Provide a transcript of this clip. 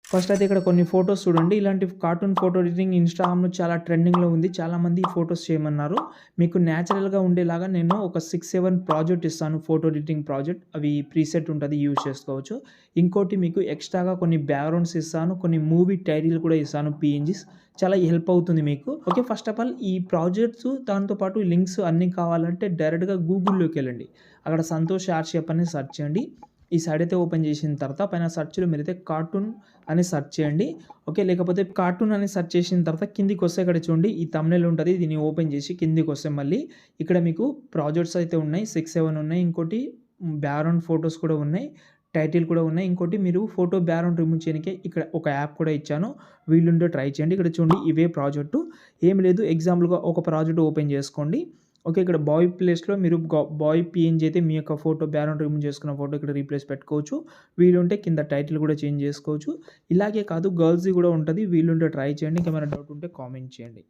First అయితే ఇక్కడ కొన్ని ఫోటోస్ చూడండి. ఇలాంటి కార్టూన్ ఫోటో ఎడిటింగ్ ఇన్‌స్టాగ్రామ్‌లో చాలా ట్రెండింగ్‌లో ఉంది. చాలామంది ఈ ఫోటోస్ చేయమన్నారు. మీకు నేచురల్‌గా ఉండేలాగా నేను ఒక 6, 7 ప్రాజెక్ట్ ఇస్తాను. Photo editing project. అవి ప్రీసెట్ ఉంటది. యూజ్ చేసుకోవచ్చు. ఇంకోటి మీకు ఎక్స్‌ట్రాగా కొన్ని బ్యాక్‌గ్రౌండ్స్ ఇస్తాను. కొన్ని మూవీ టైటిల్ కూడా ఇస్తాను పీఎన్‌జీస్. చాలా హెల్ప్ అవుతుంది మీకు. ఓకే. ఫస్ట్ ఆఫ్ ఆల్ ఈ ప్రాజెక్ట్స్ దాంతో పాటు లింక్స్ అన్నీ కావాలంటే డైరెక్ట్‌గా గూగుల్‌లోకెళ్ళండి. అక్కడ సంతోష్ ఆర్షియప్ అని సెర్చ్ చేయండి. ఈ సైట్ అయితే ఓపెన్ చేసిన తర్వాత పైన సెర్చ్‌లో మీరైతే కార్టూన్ అని సెర్చ్ చేయండి. ఓకే. లేకపోతే కార్టూన్ అని సెర్చ్ చేసిన తర్వాత కిందికొస్తే ఇక్కడ చూడండి ఈ థంబ్‌నెయిల్ ఉంటది. దీన్ని ఓపెన్ చేసి కిందికొస్తే మళ్ళీ ఇక్కడ మీకు ప్రాజెక్ట్స్ అయితే ఉన్నాయి. 6, 7 ఉన్నాయి. ఇంకోటి బ్యాక్‌గ్రౌండ్ ఫోటోస్ కూడా ఉన్నాయి. టైటిల్ కూడా ఉన్నాయి. ఇంకోటి మీరు ఫోటో బ్యాక్‌గ్రౌండ్ రిమూవ్ చేయనీకే ఇక్కడ ఒక యాప్ కూడా ఇచ్చాను. వీలుంటే ట్రై చేయండి. ఇక్కడ చూడండి ఇవే ప్రాజెక్టు. ఏమి లేదు ఎగ్జాంపుల్‌గా ఒక ప్రాజెక్ట్ ఓపెన్ చేసుకోండి. ఓకే. ఇక్కడ బాయ్ ప్లేస్‌లో మీరు బాయ్ పీఎన్‌జీ అయితే మీ యొక్క ఫోటో బ్యాక్‌గ్రౌండ్ రిమూవ్ చేసుకున్న ఫోటో ఇక్కడ రీప్లేస్ పెట్టుకోవచ్చు. వీలుంటే కింద టైటిల్ కూడా చేంజ్ చేసుకోవచ్చు. ఇలాగే కాదు గర్ల్స్‌ది కూడా ఉంటది. వీలుంటే ట్రై చేయండి. ఇంకేమైనా డౌట్ ఉంటే కామెంట్ చేయండి.